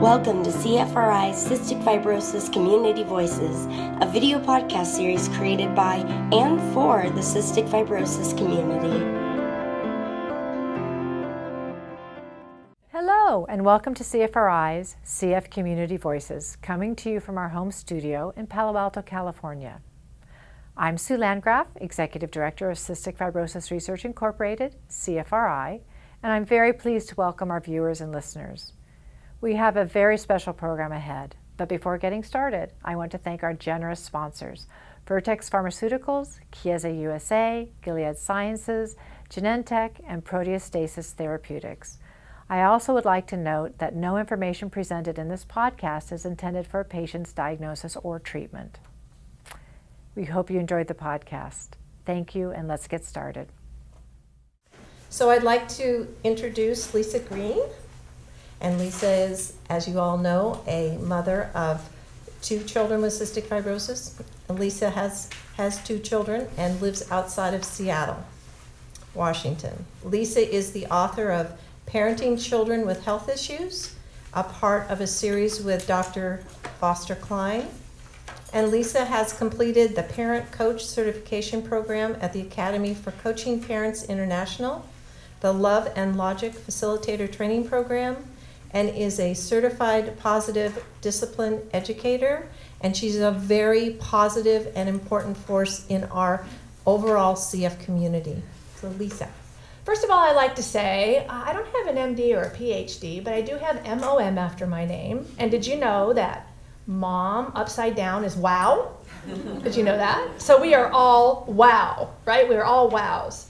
Welcome to CFRI Cystic Fibrosis Community Voices, a video podcast series created by and for the cystic fibrosis community. Hello, and welcome to CFRI's CF Community Voices, coming to you from our home studio in Palo Alto, California. I'm Sue Landgraf, Executive Director of Cystic Fibrosis Research Incorporated, CFRI, and I'm very pleased to welcome our viewers and listeners. We have a very special program ahead, but before getting started, I want to thank our generous sponsors, Vertex Pharmaceuticals, Chiesa USA, Gilead Sciences, Genentech, and Proteostasis Therapeutics. I also would like to note that no information presented in this podcast is intended for a patient's diagnosis or treatment. We hope you enjoyed the podcast. Thank you, and let's get started. So I'd like to introduce Lisa Greene. And Lisa is, as you all know, a mother of 2 children with cystic fibrosis. And Lisa has 2 children and lives outside of Seattle, Washington. Lisa is the author of Parenting Children with Health Issues, a part of a series with Dr. Foster Klein. And Lisa has completed the Parent Coach Certification Program at the Academy for Coaching Parents International, the Love and Logic Facilitator Training Program, and is a certified positive discipline educator. And she's a very positive and important force in our overall CF community. So Lisa. First of all, I like to say, I don't have an MD or a PhD, but I do have MOM after my name. And did you know that mom upside down is wow? Did you know that? So we are all wow, right? We are all wows.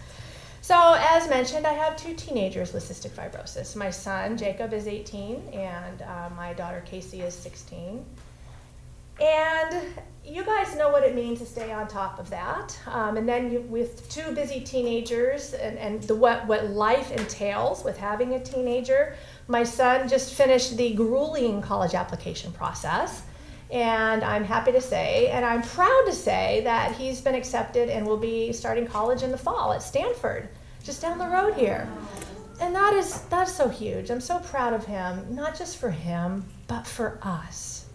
So as mentioned, I have 2 teenagers with cystic fibrosis. My son, Jacob, is 18, and my daughter, Casey, is 16. And you guys know what it means to stay on top of that. And then with 2 busy teenagers and what life entails with having a teenager, my son just finished the grueling college application process. And I'm happy to say, and I'm proud to say, that he's been accepted and will be starting college in the fall at Stanford, just down the road here. And that's so huge. I'm so proud of him, not just for him, but for us.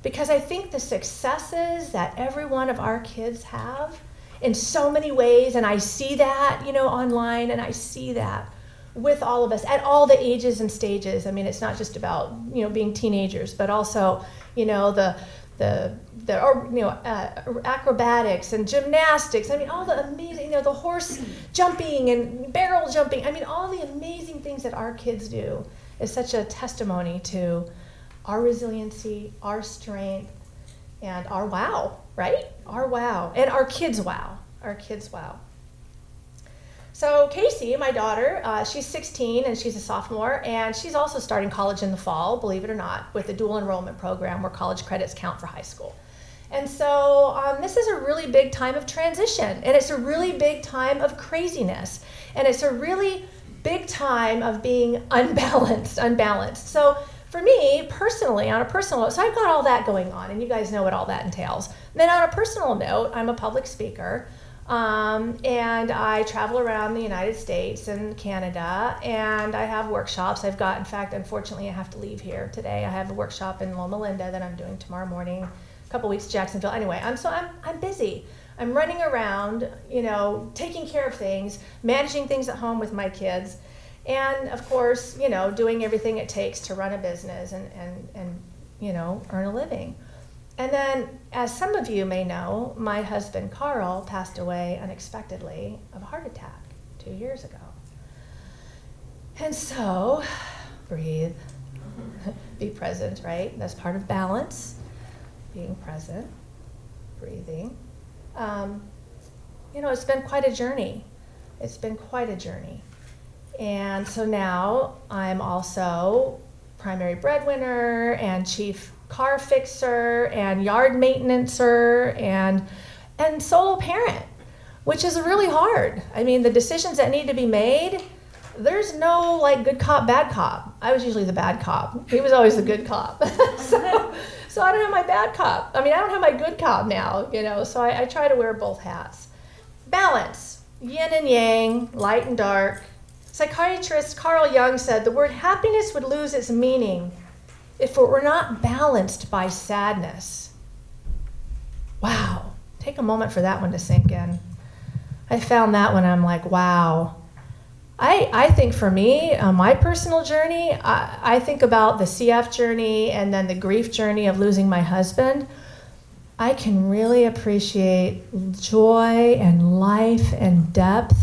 Because I think the successes that every one of our kids have in so many ways, and I see that, online, and I see that with all of us at all the ages and stages. I mean, it's not just about, being teenagers, but also, acrobatics and gymnastics. I mean, all the amazing, the horse jumping and barrel jumping. I mean, all the amazing things that our kids do is such a testimony to our resiliency, our strength, and our wow, right? Our wow. And our kids wow. Our kids wow. So Casey, my daughter, she's 16 and she's a sophomore, and she's also starting college in the fall, believe it or not, with a dual enrollment program where college credits count for high school. And so this is a really big time of transition, and it's a really big time of craziness, and it's a really big time of being unbalanced. So for me, personally, on a personal note, so I've got all that going on, and you guys know what all that entails. Then on a personal note, I'm a public speaker. And I travel around the United States and Canada, and I have workshops. In fact, unfortunately, I have to leave here today. I have a workshop in Loma Linda that I'm doing tomorrow morning, a couple weeks to Jacksonville. Anyway, I'm busy. I'm running around, taking care of things, managing things at home with my kids, and of course, doing everything it takes to run a business and earn a living. And then, as some of you may know, my husband, Carl, passed away unexpectedly of a heart attack 2 years ago. And so, breathe, be present, right? That's part of balance, being present, breathing. It's been quite a journey. And so now I'm also primary breadwinner and chief car fixer and yard maintenancer and solo parent, which is really hard. I mean, the decisions that need to be made, there's no good cop, bad cop. I was usually the bad cop. He was always the good cop. so I don't have my bad cop. I don't have my good cop now, so I try to wear both hats. Balance, yin and yang, light and dark. Psychiatrist Carl Jung said the word happiness would lose its meaning if we're not balanced by sadness, wow, take a moment for that one to sink in. I found that one, I'm like, wow. I think for me, on my personal journey, I think about the CF journey and then the grief journey of losing my husband. I can really appreciate joy and life and depth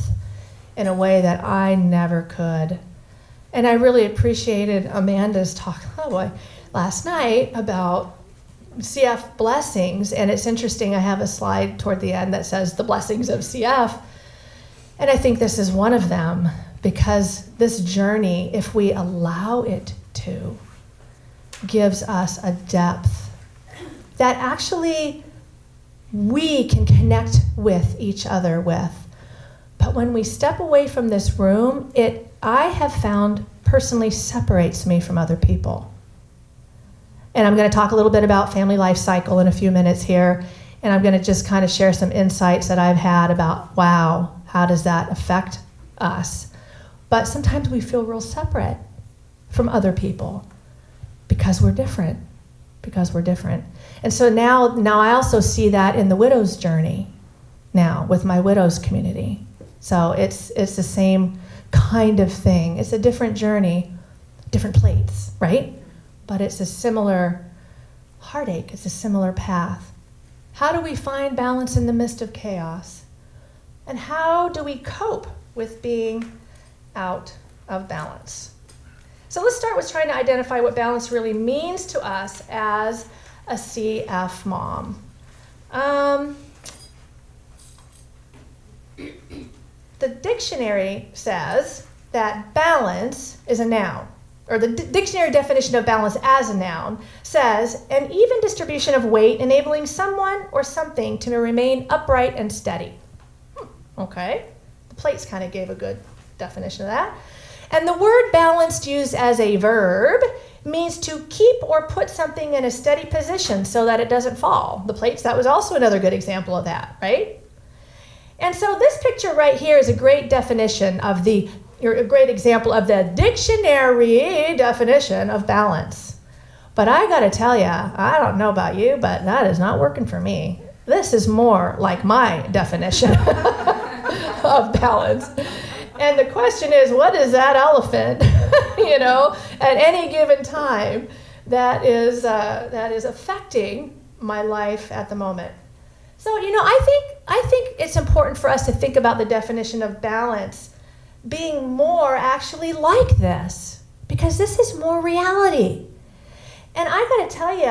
in a way that I never could. And I really appreciated Amanda's talk last night about CF blessings. And it's interesting, I have a slide toward the end that says the blessings of CF. And I think this is one of them, because this journey, if we allow it to, gives us a depth that actually we can connect with each other with. But when we step away from this room, I have found personally separates me from other people. And I'm going to talk a little bit about family life cycle in a few minutes here. And I'm going to just kind of share some insights that I've had about, wow, how does that affect us? But sometimes we feel real separate from other people because we're different. And so now I also see that in the widow's journey now with my widow's community. So it's the same kind of thing. It's a different journey, different plates, right? But it's a similar heartache. It's a similar path. How do we find balance in the midst of chaos? And how do we cope with being out of balance? So let's start with trying to identify what balance really means to us as a CF mom. The dictionary says that balance is a noun, or the dictionary definition of balance as a noun says an even distribution of weight enabling someone or something to remain upright and steady. Okay, the plates kind of gave a good definition of that. And the word balanced used as a verb means to keep or put something in a steady position so that it doesn't fall. The plates, that was also another good example of that, right? And so this picture right here is a great definition of a great example of the dictionary definition of balance. But I gotta tell you, I don't know about you, but that is not working for me. This is more like my definition of balance. And the question is, what is that elephant, at any given time that is affecting my life at the moment? So, I think it's important for us to think about the definition of balance being more actually like this, because this is more reality. And I got to tell you,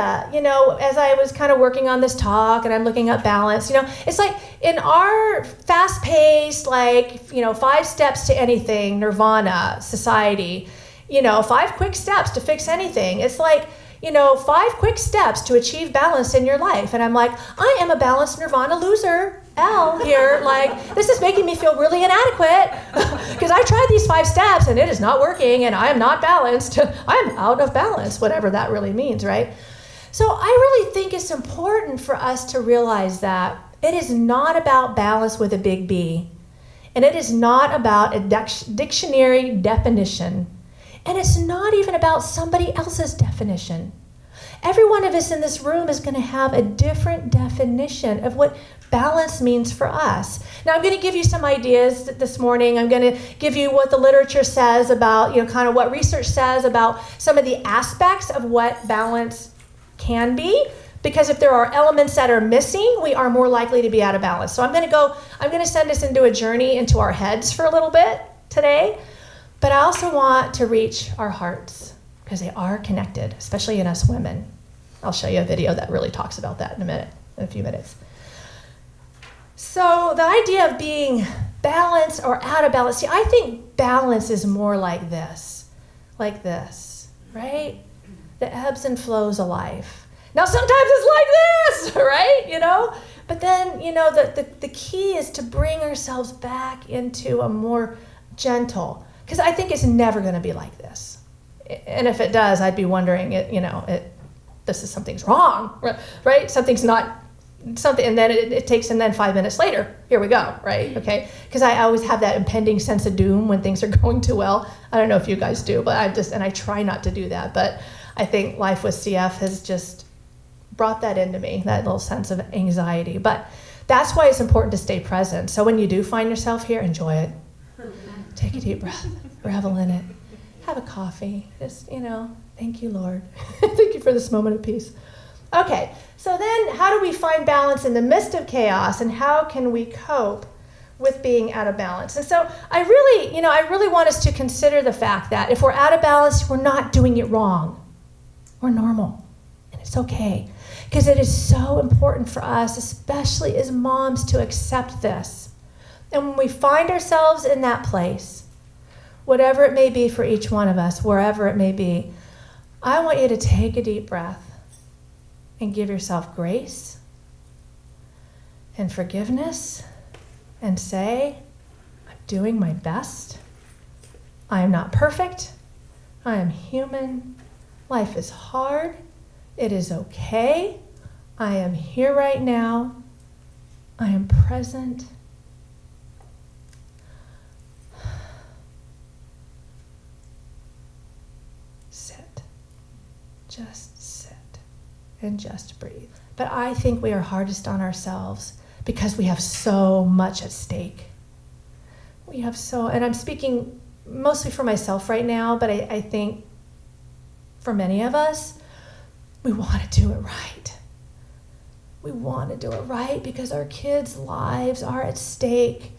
as I was kind of working on this talk and I'm looking up balance, it's like in our fast-paced, 5 steps to anything, nirvana society, 5 quick steps to fix anything. It's like, 5 quick steps to achieve balance in your life. And I'm like, I am a balanced nirvana loser, L here. This is making me feel really inadequate because I tried these 5 steps and it is not working and I am not balanced. I'm out of balance, whatever that really means, right? So I really think it's important for us to realize that it is not about balance with a big B. And it is not about a dictionary definition. And it's not even about somebody else's definition. Every one of us in this room is going to have a different definition of what balance means for us. Now, I'm going to give you some ideas this morning. I'm going to give you what the literature says about, kind of what research says about some of the aspects of what balance can be. Because if there are elements that are missing, we are more likely to be out of balance. So I'm going to send us into a journey into our heads for a little bit today. But I also want to reach our hearts because they are connected, especially in us women. I'll show you a video that really talks about that in a few minutes. So the idea of being balanced or out of balance, see, I think balance is more like this, right? The ebbs and flows of life. Now, sometimes it's like this, right? But then, the key is to bring ourselves back into a more gentle, because I think it's never going to be like this. And if it does, I'd be wondering, something's wrong, right? Something's not something, and then it takes, and then 5 minutes later, here we go, right? Okay, because I always have that impending sense of doom when things are going too well. I don't know if you guys do, but I try not to do that. But I think life with CF has just brought that into me, that little sense of anxiety. But that's why it's important to stay present. So when you do find yourself here, enjoy it. Take a deep breath, revel in it, have a coffee. Just, thank you, Lord. Thank you for this moment of peace. Okay, so then how do we find balance in the midst of chaos, and how can we cope with being out of balance? And so I really want us to consider the fact that if we're out of balance, we're not doing it wrong. We're normal, and it's okay. Because it is so important for us, especially as moms, to accept this. And when we find ourselves in that place, whatever it may be for each one of us, wherever it may be, I want you to take a deep breath and give yourself grace and forgiveness and say, I'm doing my best. I am not perfect. I am human. Life is hard. It is okay. I am here right now. I am present. Sit. Just sit and just breathe. But I think we are hardest on ourselves because we have so much at stake. And I'm speaking mostly for myself right now, but I think for many of us, we want to do it right. We want to do it right because our kids' lives are at stake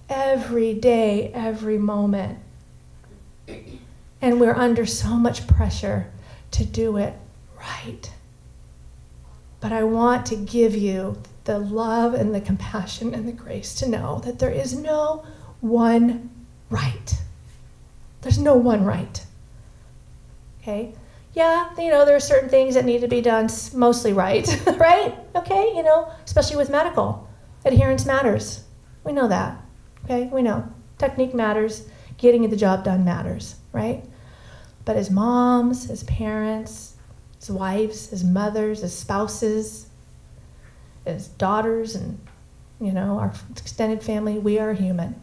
every day, every moment. And we're under so much pressure to do it right. But I want to give you the love and the compassion and the grace to know that there is no one right. There's no one right. Okay? Yeah, there are certain things that need to be done mostly right, right? Okay, especially with medical. Adherence matters. We know that, okay? We know. Technique matters. Getting the job done matters, right? But as moms, as parents, as wives, as mothers, as spouses, as daughters, and, our extended family, we are human.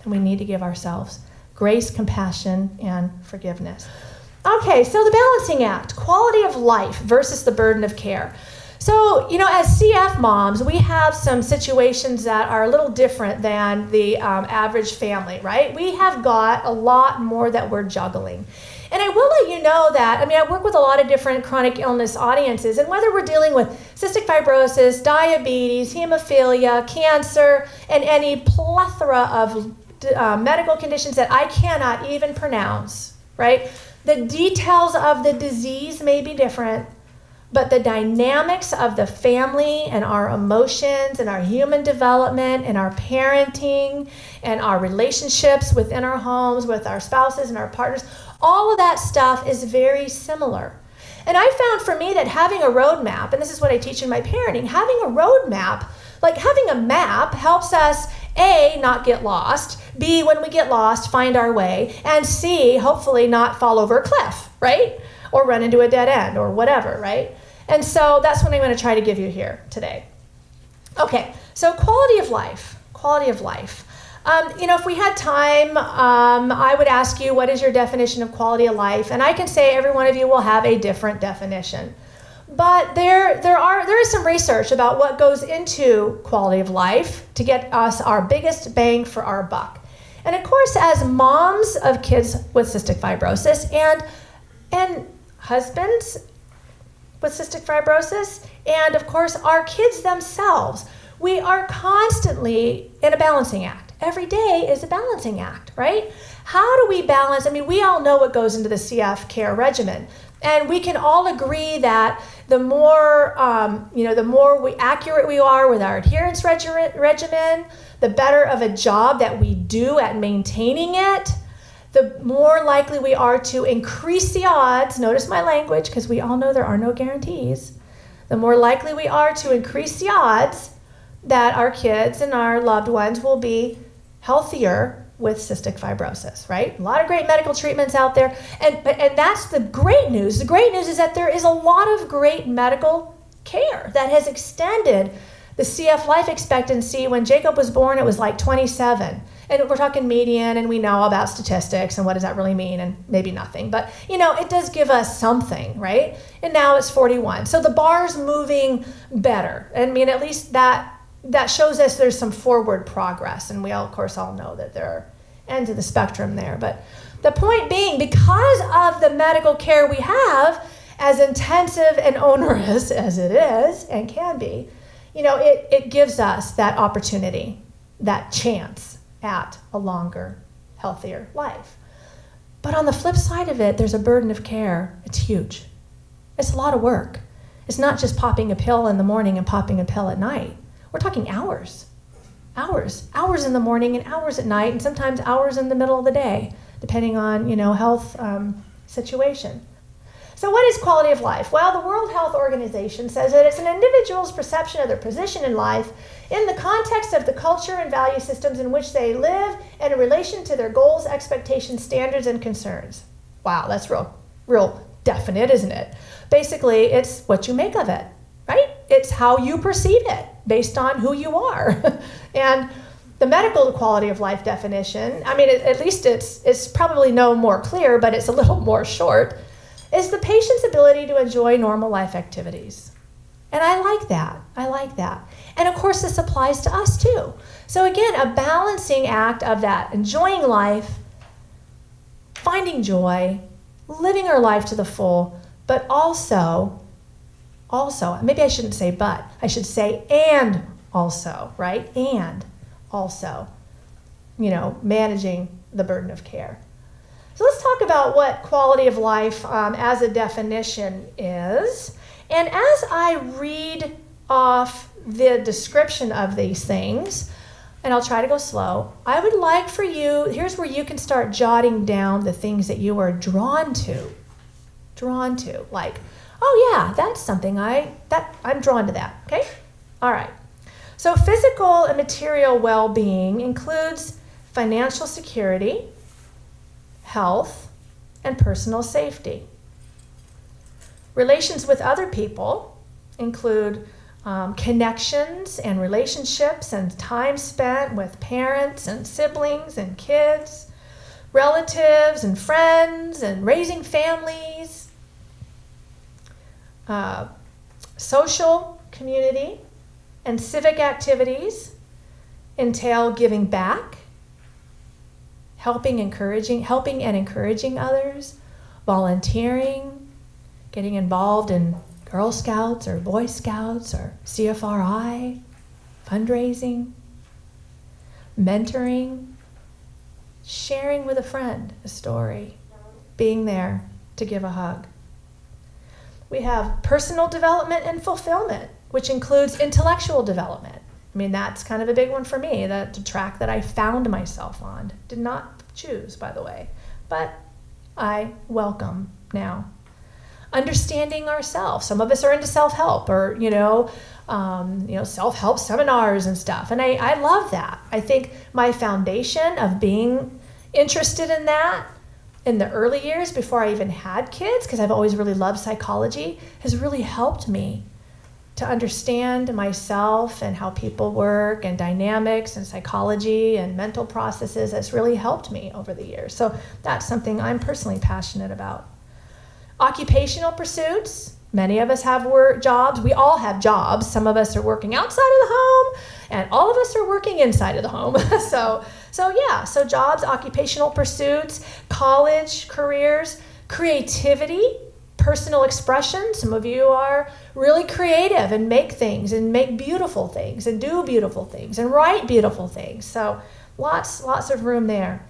And we need to give ourselves grace, compassion, and forgiveness. Okay, so the balancing act, quality of life versus the burden of care. So, as CF moms, we have some situations that are a little different than the average family, right? We have got a lot more that we're juggling. And I will let you know that, I work with a lot of different chronic illness audiences, and whether we're dealing with cystic fibrosis, diabetes, hemophilia, cancer, and any plethora of medical conditions that I cannot even pronounce, right? The details of the disease may be different, but the dynamics of the family and our emotions and our human development and our parenting and our relationships within our homes with our spouses and our partners, all of that stuff is very similar. And I found for me that having a roadmap, and this is what I teach in my parenting, having a roadmap, like having a map, helps us A, not get lost, B, when we get lost, find our way, and C, hopefully not fall over a cliff, right? Or run into a dead end or whatever, right? And so that's what I'm going to try to give you here today. Okay, so quality of life. If we had time, I would ask you, what is your definition of quality of life? And I can say every one of you will have a different definition. But there is some research about what goes into quality of life to get us our biggest bang for our buck. And of course, as moms of kids with cystic fibrosis and husbands with cystic fibrosis, and of course our kids themselves, we are constantly in a balancing act. Every day is a balancing act, right? How do we balance? We all know what goes into the CF care regimen. And we can all agree that the more accurate we are with our adherence regimen, the better of a job that we do at maintaining it, the more likely we are to increase the odds. Notice my language, because we all know there are no guarantees. The more likely we are to increase the odds that our kids and our loved ones will be healthier with cystic fibrosis, right? A lot of great medical treatments out there. And that's the great news. The great news is that there is a lot of great medical care that has extended the CF life expectancy. When Jacob was born, it was like 27. And we're talking median, and we know about statistics and what does that really mean, and maybe nothing. But, it does give us something, right? And now it's 41. So the bar's moving better. I mean, at least that shows us there's some forward progress. And we all, of course, all know that there are ends of the spectrum there. But the point being, because of the medical care we have, as intensive and onerous as it is and can be, it gives us that opportunity, that chance at a longer, healthier life. But on the flip side of it, there's a burden of care. It's huge. It's a lot of work. It's not just popping a pill in the morning and popping a pill at night. We're talking hours in the morning and hours at night, and sometimes hours in the middle of the day, depending on, health situation. So what is quality of life? Well, the World Health Organization says that it's an individual's perception of their position in life in the context of the culture and value systems in which they live and in relation to their goals, expectations, standards, and concerns. Wow, that's real definite, isn't it? Basically, it's what you make of it, right? It's how you perceive it based on who you are. And the medical quality of life definition, I mean, at least it's probably no more clear, but it's a little more short, is the patient's ability to enjoy normal life activities. And I like that. And of course, this applies to us too. So again, a balancing act of that, enjoying life, finding joy, living our life to the full, but also, maybe I shouldn't say but, I should say and also, right? And also, managing the burden of care. So let's talk about what quality of life as a definition is. And as I read off the description of these things, and I'll try to go slow, I would like for you, here's where you can start jotting down the things that you are drawn to. Like, oh yeah, that's something I'm drawn to that, okay? All right. So physical and material well-being includes financial security, health, and personal safety. Relations with other people include connections and relationships and time spent with parents and siblings and kids, relatives and friends and raising families. Social, community, and civic activities entail giving back, helping and encouraging others, volunteering, getting involved in Girl Scouts or Boy Scouts or CFRI, fundraising, mentoring, sharing with a friend a story, being there to give a hug. We have personal development and fulfillment, which includes intellectual development. I mean, that's kind of a big one for me, the track that I found myself on. Did not choose, by the way, but I welcome now. Understanding ourselves. Some of us are into self-help or, self-help seminars and stuff. And I love that. I think my foundation of being interested in that in the early years before I even had kids, because I've always really loved psychology, has really helped me to understand myself and how people work and dynamics and psychology and mental processes. Has really helped me over the years. So that's something I'm personally passionate about. Occupational pursuits. Many of us have jobs. We all have jobs. Some of us are working outside of the home, and all of us are working inside of the home. So jobs, occupational pursuits, college, careers, creativity, personal expression. Some of you are really creative and make things and make beautiful things and do beautiful things and write beautiful things. So lots of room there.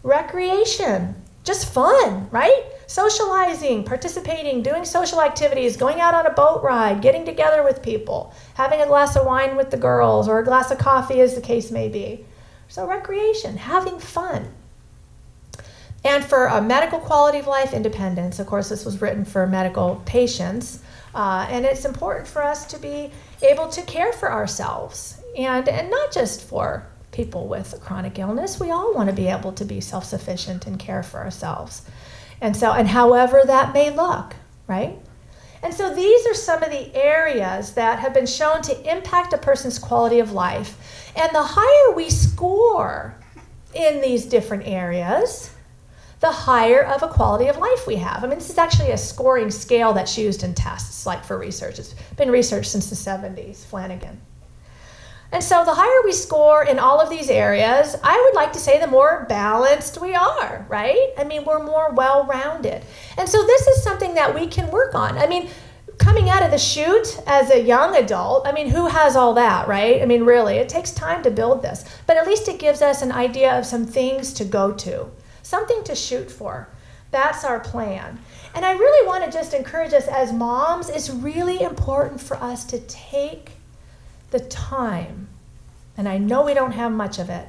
Recreation, just fun, right? Socializing, participating, doing social activities, going out on a boat ride, getting together with people, having a glass of wine with the girls or a glass of coffee as the case may be. So recreation, having fun. And for a medical quality of life, independence. Of course, this was written for medical patients. And it's important for us to be able to care for ourselves. And not just for people with chronic illness. We all want to be able to be self-sufficient and care for ourselves. And however that may look, right? And so these are some of the areas that have been shown to impact a person's quality of life. And the higher we score in these different areas, the higher of a quality of life we have. I mean, this is actually a scoring scale that's used in tests, like for research. It's been researched since the 70s, Flanagan. And so the higher we score in all of these areas, I would like to say the more balanced we are, right? I mean, we're more well-rounded. And so this is something that we can work on. I mean, coming out of the chute as a young adult, I mean, who has all that, right? I mean, really, it takes time to build this. But at least it gives us an idea of some things to go to, something to shoot for. That's our plan. And I really want to just encourage us as moms, it's really important for us to take the time, and I know we don't have much of it,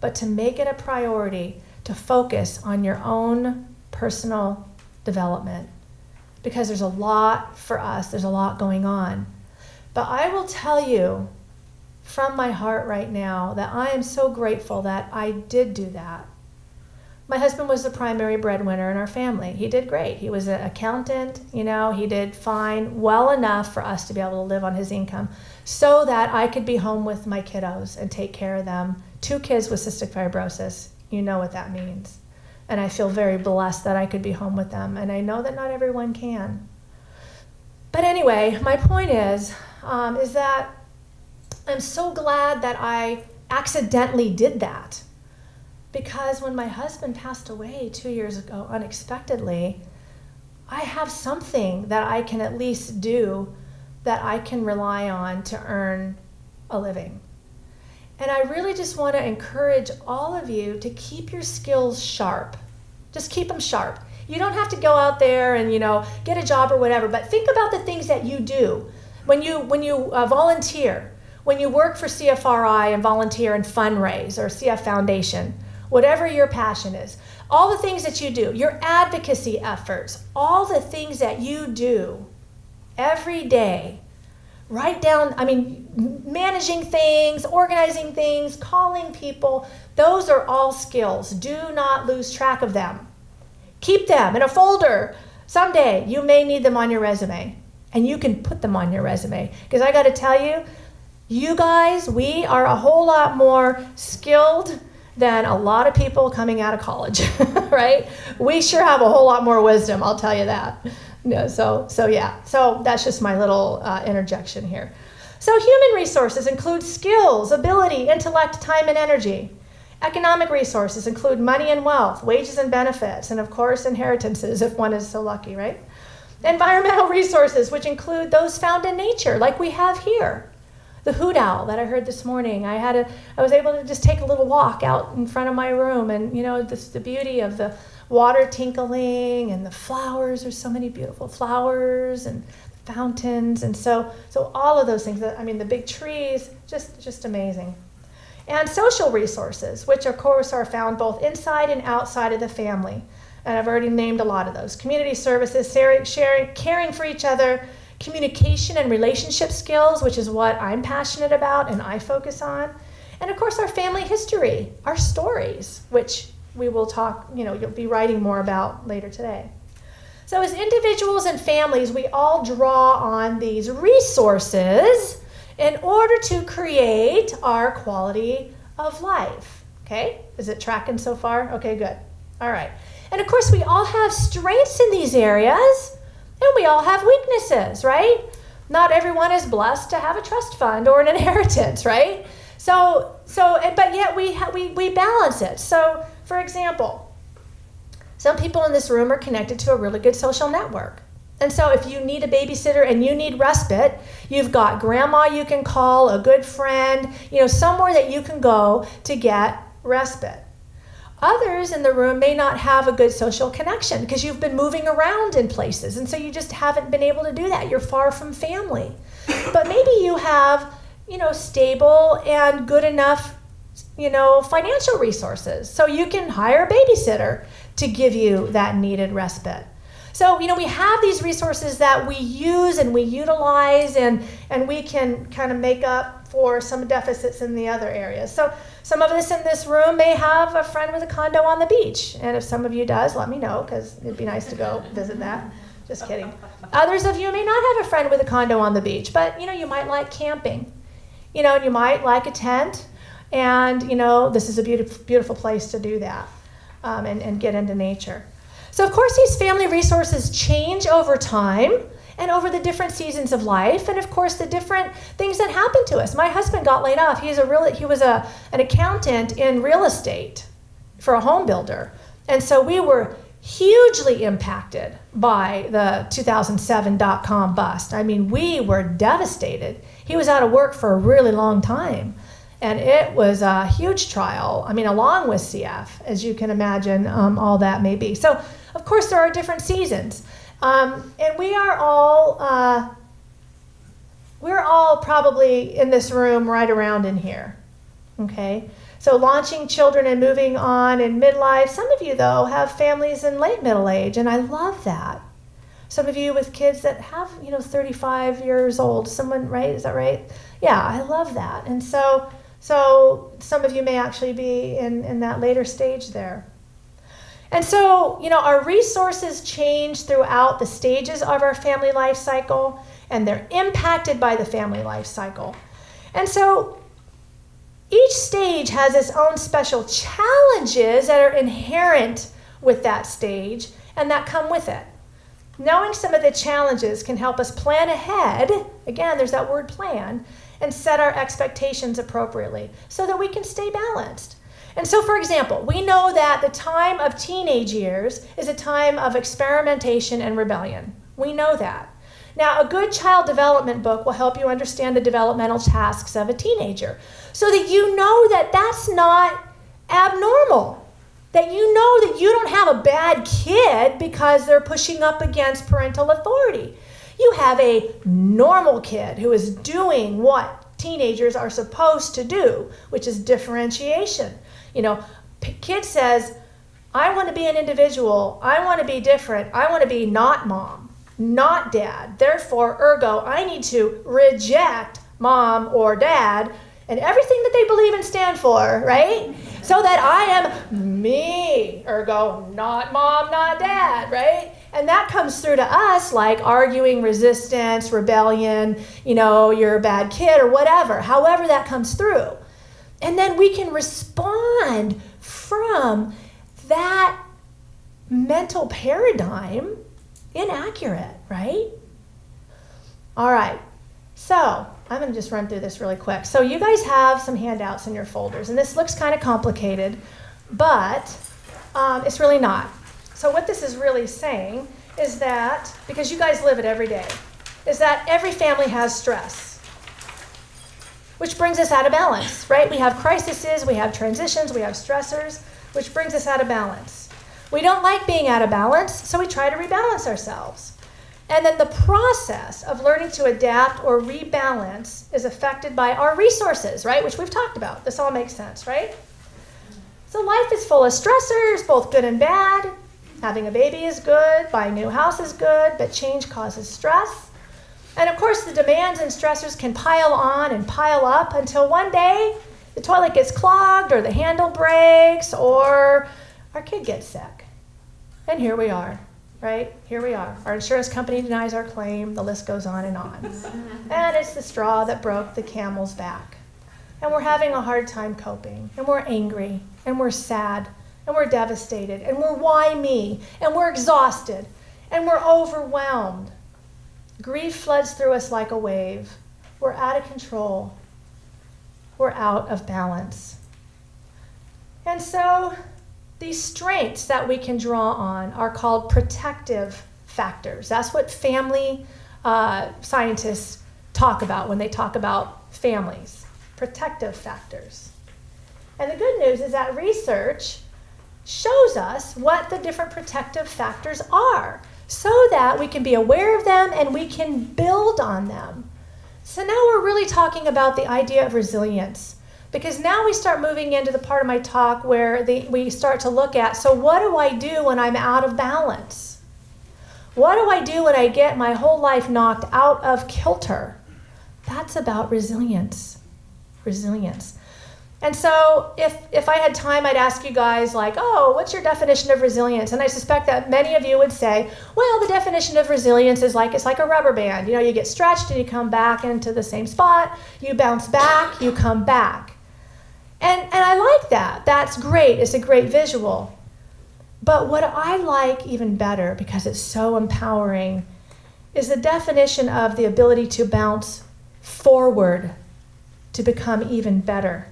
but to make it a priority to focus on your own personal development, because there's a lot for us, there's a lot going on. But I will tell you from my heart right now that I am so grateful that I did do that. My husband was the primary breadwinner in our family. He did great. He was an accountant, he did fine, well enough for us to be able to live on his income so that I could be home with my kiddos and take care of them. 2 kids with cystic fibrosis, you know what that means. And I feel very blessed that I could be home with them. And I know that not everyone can. But anyway, my point is that I'm so glad that I accidentally did that. Because when my husband passed away 2 years ago unexpectedly, I have something that I can at least do that I can rely on to earn a living. And I really just want to encourage all of you to keep your skills sharp. Just keep them sharp. You don't have to go out there and, get a job or whatever, but think about the things that you do. When you volunteer, when you work for CFRI and volunteer and fundraise or CF Foundation, whatever your passion is, all the things that you do, your advocacy efforts, all the things that you do every day, write down, managing things, organizing things, calling people, those are all skills. Do not lose track of them. Keep them in a folder. Someday you may need them on your resume, and you can put them on your resume. Because I got to tell you, you guys, we are a whole lot more skilled than a lot of people coming out of college, right? We sure have a whole lot more wisdom, I'll tell you that. So that's just my little interjection here. So human resources include skills, ability, intellect, time, and energy. Economic resources include money and wealth, wages and benefits, and of course inheritances if one is so lucky, right? Environmental resources, which include those found in nature, like we have here. The hoot owl that I heard this morning, I was able to just take a little walk out in front of my room, and the beauty of the water tinkling and the flowers. There's so many beautiful flowers and fountains, and so all of those things. The big trees, just amazing. And social resources, which of course are found both inside and outside of the family. And I've already named a lot of those. Community services, sharing, caring for each other, communication and relationship skills, which is what I'm passionate about and I focus on. And of course our family history, our stories, which we will talk, you'll be writing more about later today. So as individuals and families, we all draw on these resources in order to create our quality of life. Okay, is it tracking so far? Okay, good. All right. And of course we all have strengths in these areas, and we all have weaknesses, right? Not everyone is blessed to have a trust fund or an inheritance, right? But yet we balance it. So, for example, some people in this room are connected to a really good social network. And so if you need a babysitter and you need respite, you've got grandma you can call, a good friend, somewhere that you can go to get respite. Others in the room may not have a good social connection because you've been moving around in places, and so you just haven't been able to do that. You're far from family. But maybe you have, stable and good enough, financial resources. So you can hire a babysitter to give you that needed respite. So, we have these resources that we use and we utilize, and we can kind of make up for some deficits in the other areas. So some of us in this room may have a friend with a condo on the beach. And if some of you does, let me know, because it'd be nice to go visit that. Just kidding. Others of you may not have a friend with a condo on the beach, but, you might like camping. And you might like a tent. And, this is a beautiful, beautiful place to do that and get into nature. So, of course, these family resources change over time and over the different seasons of life, and of course the different things that happen to us. My husband got laid off. He was an accountant in real estate for a home builder, and so we were hugely impacted by the 2007 dot-com bust. I mean, we were devastated. He was out of work for a really long time, and it was a huge trial. I mean, along with CF, as you can imagine, all that may be. So, of course, there are different seasons. And we're all probably in this room right around in here, okay? So launching children and moving on in midlife. Some of you, though, have families in late middle age, and I love that. Some of you with kids that have, 35 years old. Someone, right? Is that right? Yeah, I love that. And so some of you may actually be in that later stage there. And so, our resources change throughout the stages of our family life cycle, and they're impacted by the family life cycle. And so each stage has its own special challenges that are inherent with that stage and that come with it. Knowing some of the challenges can help us plan ahead, again, there's that word plan, and set our expectations appropriately so that we can stay balanced. And so, for example, we know that the time of teenage years is a time of experimentation and rebellion. We know that. Now, a good child development book will help you understand the developmental tasks of a teenager so that you know that that's not abnormal, that you know that you don't have a bad kid because they're pushing up against parental authority. You have a normal kid who is doing what teenagers are supposed to do, which is differentiation. Kid says, I want to be an individual. I want to be different. I want to be not mom, not dad. Therefore, ergo, I need to reject mom or dad and everything that they believe and stand for, right? So that I am me, ergo, not mom, not dad, right? And that comes through to us like arguing, resistance, rebellion, you're a bad kid or whatever, however that comes through. And then we can respond from that mental paradigm inaccurate, right? All right, so I'm going to just run through this really quick. So you guys have some handouts in your folders, and this looks kind of complicated, but it's really not. So what this is really saying is that, because you guys live it every day, is that every family has stress, which brings us out of balance, right? We have crises, we have transitions, we have stressors, which brings us out of balance. We don't like being out of balance, so we try to rebalance ourselves. And then the process of learning to adapt or rebalance is affected by our resources, right? Which we've talked about. This all makes sense, right? So life is full of stressors, both good and bad. Having a baby is good, buying a new house is good, but change causes stress. And of course, the demands and stressors can pile on and pile up until one day the toilet gets clogged or the handle breaks or our kid gets sick. And here we are, right? Here we are. Our insurance company denies our claim. The list goes on. And it's the straw that broke the camel's back. And we're having a hard time coping. And we're angry. And we're sad. And we're devastated. And we're why me? And we're exhausted. And we're overwhelmed. Grief floods through us like a wave. We're out of control. We're out of balance. And so these strengths that we can draw on are called protective factors. That's what family scientists talk about when they talk about families. Protective factors. And the good news is that research shows us what the different protective factors are, so that we can be aware of them and we can build on them. So now we're really talking about the idea of resilience, because now we start moving into the part of my talk where we start to look at, so what do I do when I'm out of balance? What do I do when I get my whole life knocked out of kilter? That's about resilience. Resilience. And so if I had time, I'd ask you guys like, oh, what's your definition of resilience? And I suspect that many of you would say, well, the definition of resilience is like, it's like a rubber band. You get stretched and you come back into the same spot. You bounce back, you come back. And I like that. That's great. It's a great visual. But what I like even better, because it's so empowering, is the definition of the ability to bounce forward to become even better.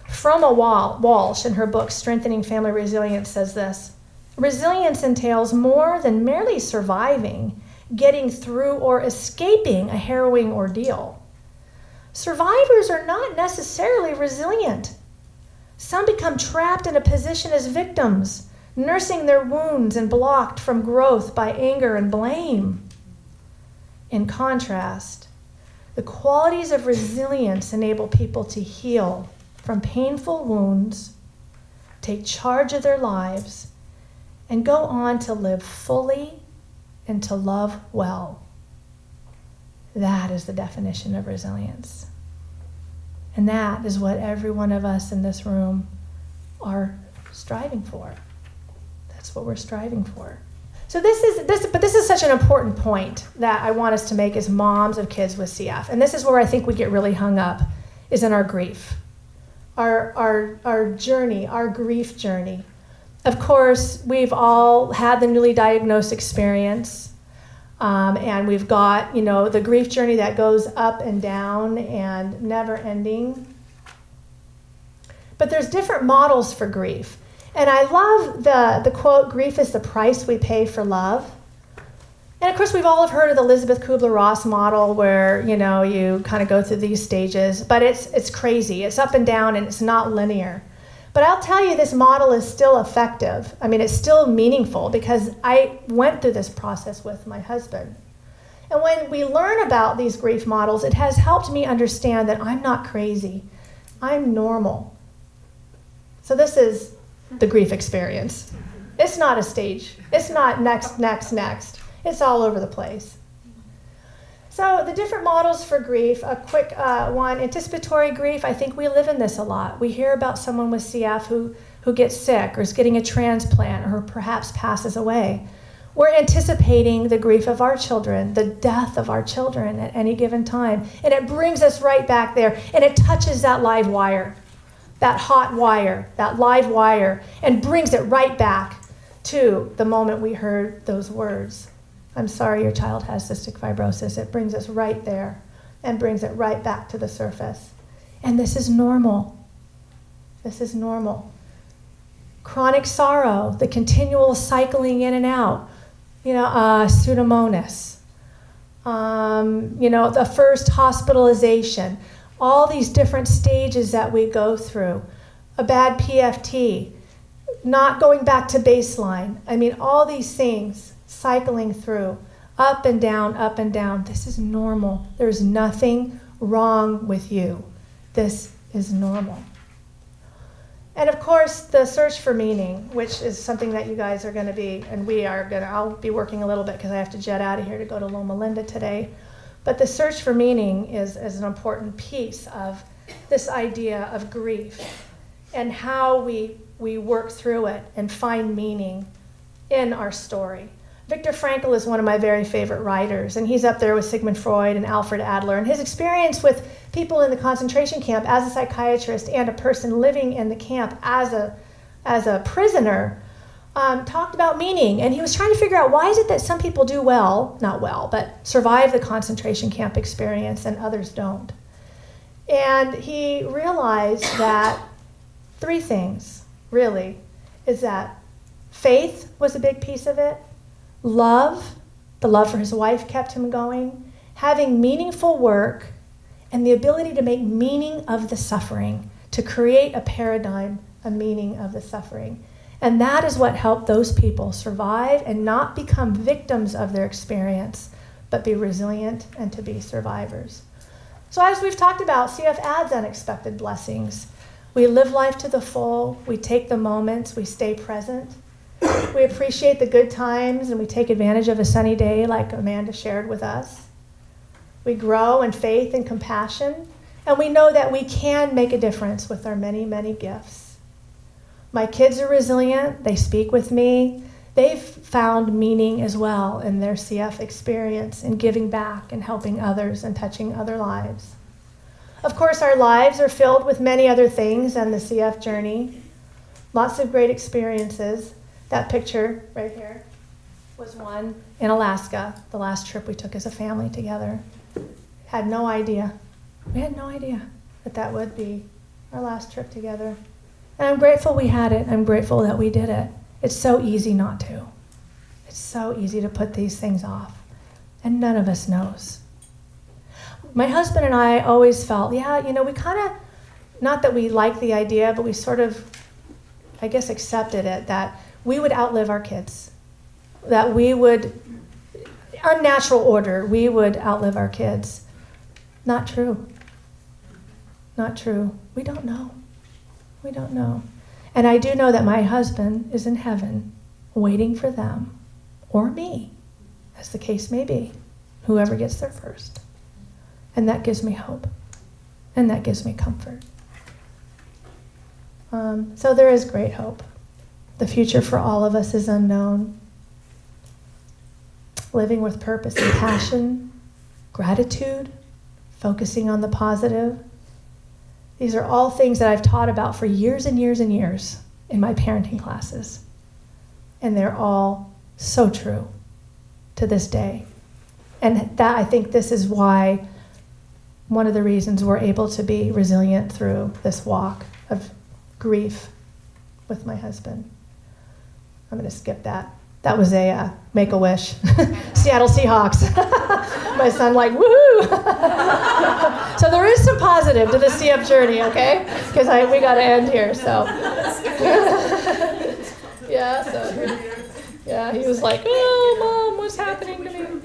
Froma Walsh, in her book, Strengthening Family Resilience, says this: resilience entails more than merely surviving, getting through, or escaping a harrowing ordeal. Survivors are not necessarily resilient. Some become trapped in a position as victims, nursing their wounds and blocked from growth by anger and blame. In contrast, the qualities of resilience enable people to heal from painful wounds, take charge of their lives, and go on to live fully and to love well. That is the definition of resilience. And that is what every one of us in this room are striving for. That's what we're striving for. So this is such an important point that I want us to make as moms of kids with CF. And this is where I think we get really hung up, is in our grief. Our journey, our grief journey. Of course, we've all had the newly diagnosed experience, and we've got, the grief journey that goes up and down and never ending. But there's different models for grief. And I love the quote, "Grief is the price we pay for love." And of course, we've all have heard of the Elizabeth Kubler-Ross model where, you kind of go through these stages, but it's crazy. It's up and down and it's not linear. But I'll tell you, this model is still effective. I mean, it's still meaningful because I went through this process with my husband. And when we learn about these grief models, it has helped me understand that I'm not crazy. I'm normal. So this is the grief experience. It's not a stage. It's not next. It's all over the place. So the different models for grief, a quick one, anticipatory grief. I think we live in this a lot. We hear about someone with CF who gets sick or is getting a transplant or perhaps passes away. We're anticipating the grief of our children, the death of our children at any given time. And it brings us right back there, and it touches that live wire, that hot wire, that live wire, and brings it right back to the moment we heard those words. I'm sorry your child has cystic fibrosis. It brings us right there and brings it right back to the surface. And this is normal. This is normal. Chronic sorrow, the continual cycling in and out, Pseudomonas, the first hospitalization, all these different stages that we go through, a bad PFT, not going back to baseline. I mean, all these things cycling through, up and down, up and down. This is normal. There's nothing wrong with you. This is normal. And of course, the search for meaning, which is something that you guys are going to be, and I'll be working a little bit because I have to jet out of here to go to Loma Linda today. But the search for meaning is an important piece of this idea of grief and how we work through it and find meaning in our story. Viktor Frankl is one of my very favorite writers, and he's up there with Sigmund Freud and Alfred Adler. And his experience with people in the concentration camp as a psychiatrist and a person living in the camp as a prisoner talked about meaning. And he was trying to figure out, why is it that some people do but survive the concentration camp experience and others don't? And he realized that 3 things, really, is that faith was a big piece of it. Love, the love for his wife kept him going, having meaningful work, and the ability to make meaning of the suffering, to create a paradigm, a meaning of the suffering. And that is what helped those people survive and not become victims of their experience, but be resilient and to be survivors. So as we've talked about, CF adds unexpected blessings. We live life to the full, we take the moments, we stay present. We appreciate the good times and we take advantage of a sunny day like Amanda shared with us. We grow in faith and compassion, and we know that we can make a difference with our many, many gifts. My kids are resilient. They speak with me. They've found meaning as well in their CF experience in giving back and helping others and touching other lives. Of course, our lives are filled with many other things than the CF journey. Lots of great experiences. That picture right here was one in Alaska, the last trip we took as a family together. Had no idea. We had no idea that would be our last trip together. And I'm grateful we had it. I'm grateful that we did it. It's so easy not to. It's so easy to put these things off. And none of us knows. My husband and I always felt, we kind of, not that we liked the idea, but we sort of, I guess, accepted it, that we would outlive our kids. That we would, unnatural order, we would outlive our kids. Not true. Not true. We don't know. We don't know. And I do know that my husband is in heaven waiting for them, or me, as the case may be, whoever gets there first. And that gives me hope. And that gives me comfort. So there is great hope. The future for all of us is unknown. Living with purpose and passion, gratitude, focusing on the positive. These are all things that I've taught about for years and years and years in my parenting classes. And they're all so true to this day. And that, I think this is why, one of the reasons we're able to be resilient through this walk of grief with my husband. I'm going to skip that. That was a Make-A-Wish. Seattle Seahawks. My son like, woohoo! So there is some positive to the CF journey, okay? Because we got to end here, so. Yeah, he was like, oh, Mom, what's happening to me?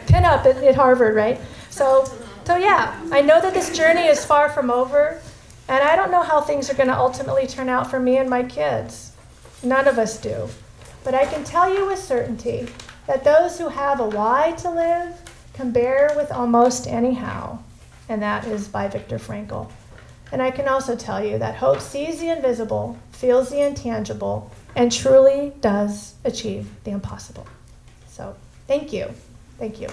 Pin up at Harvard, right? So yeah, I know that this journey is far from over, and I don't know how things are going to ultimately turn out for me and my kids. None of us do. But I can tell you with certainty that those who have a why to live can bear with almost any how, and that is by Viktor Frankl. And I can also tell you that hope sees the invisible, feels the intangible, and truly does achieve the impossible. So, thank you. Thank you.